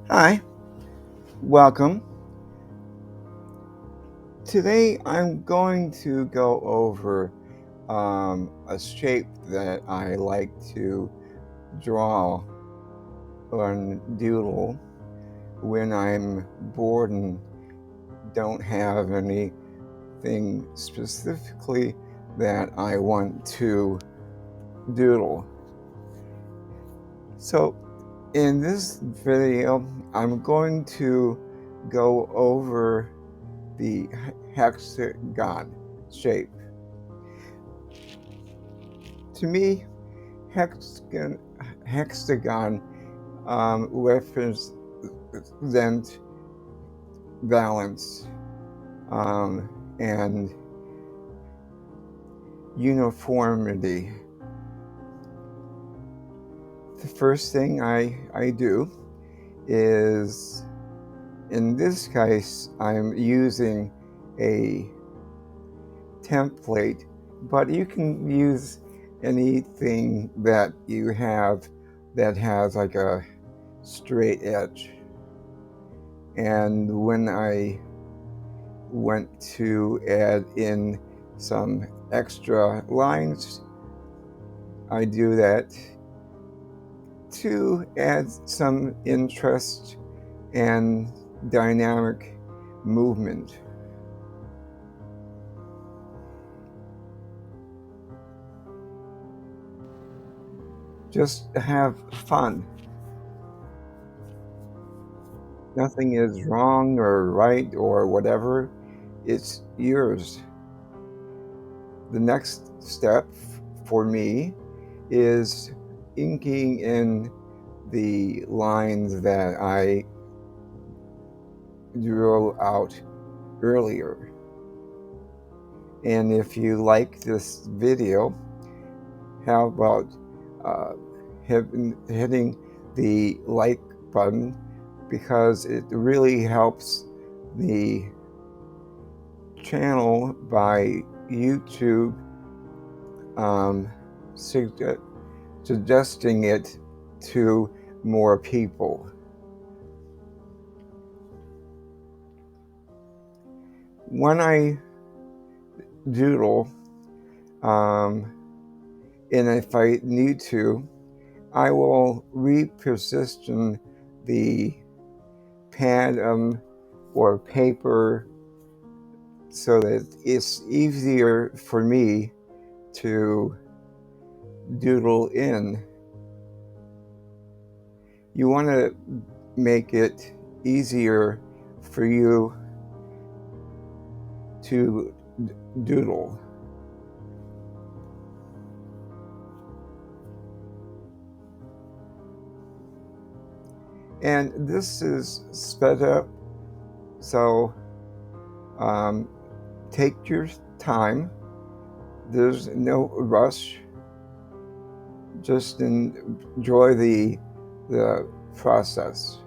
Hi, welcome. Today I'm going to go over a shape that I like to draw on Doodle when I'm bored and don't have anything specifically that I want to doodle. So in this video, I'm going to go over the hexagon shape. To me, hexagon represent balance and uniformity. The first thing I do is, in this case, I'm using a template, but you can use anything that you have that has like a straight edge. And when I went to add in some extra lines, I do that to add some interest and dynamic movement. Just have fun. Nothing is wrong or right or whatever. It's yours. The next step for me is inking in the lines that I drew out earlier. And if you like this video, how about hitting the like button, because it really helps the channel by YouTube suggesting it to more people. When I doodle, and if I need to, I will reposition the pad or paper so that it's easier for me to doodle in. You want to make it easier for you to doodle. And this is sped up, so take your time. There's no rush. Just enjoy the process.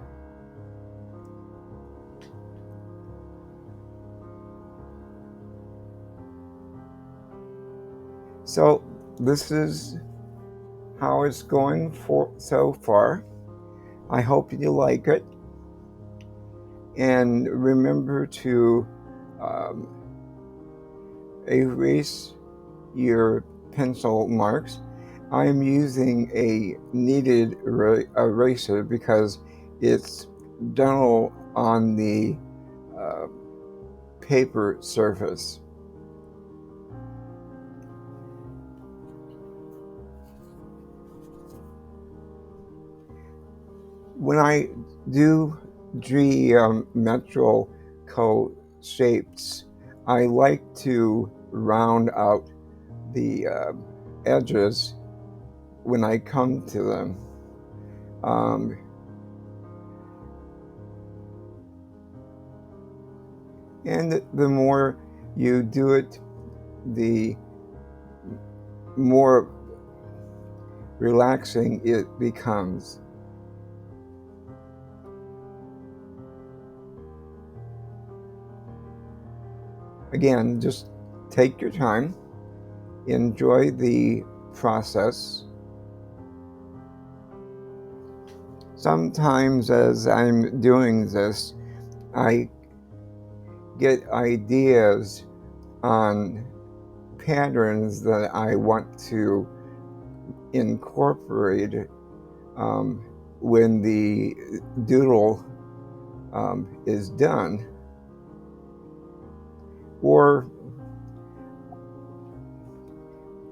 So this is how it's going for so far. I hope you like it. And remember to erase your pencil marks. I am using a kneaded eraser because it's dull on the paper surface. When I do geometrical shapes, I like to round out the edges when I come to them. And the more you do it, the more relaxing it becomes. Again, just take your time, enjoy the process. Sometimes as I'm doing this, I get ideas on patterns that I want to incorporate when the doodle is done, or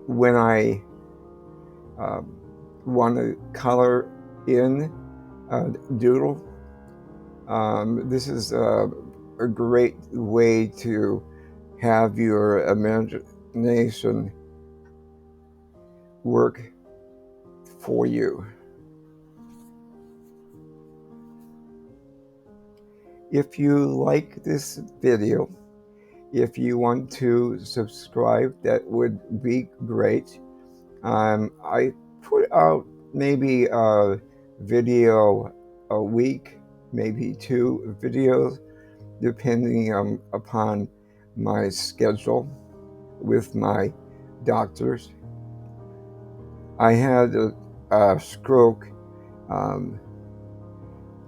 when I want to color in a doodle. This is a great way to have your imagination work for you. If you like this video, if you want to subscribe, that would be great. I put out maybe a video a week, maybe 2 videos, depending upon my schedule with my doctors. I had a stroke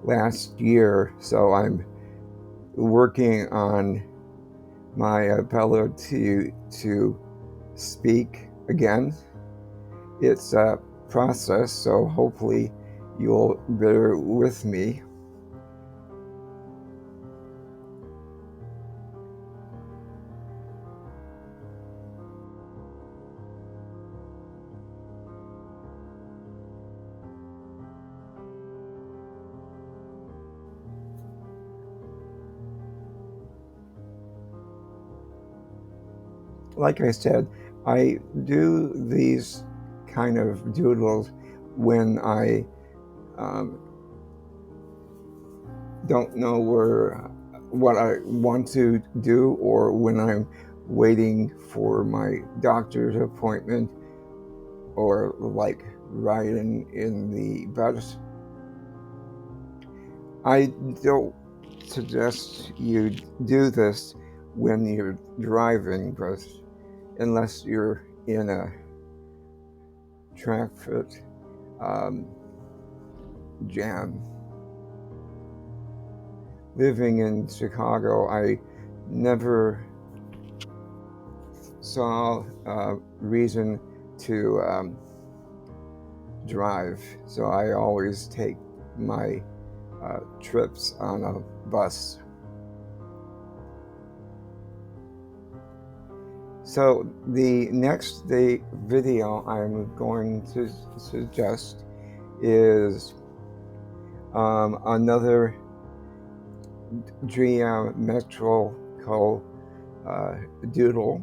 last year, so I'm working on my ability to speak again. It's a process, so hopefully you'll bear with me. Like I said, I do these kind of doodles when I don't know what I want to do, or when I'm waiting for my doctor's appointment, or like riding in the bus. I don't suggest you do this when you're driving, but unless you're in a traffic jam. Living in Chicago, I never saw a reason to drive, so I always take my trips on a bus. So the next video I'm going to suggest is another geometrical doodle.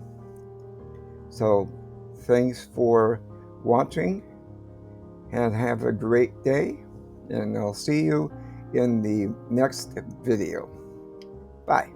So thanks for watching, and have a great day, and I'll see you in the next video. Bye.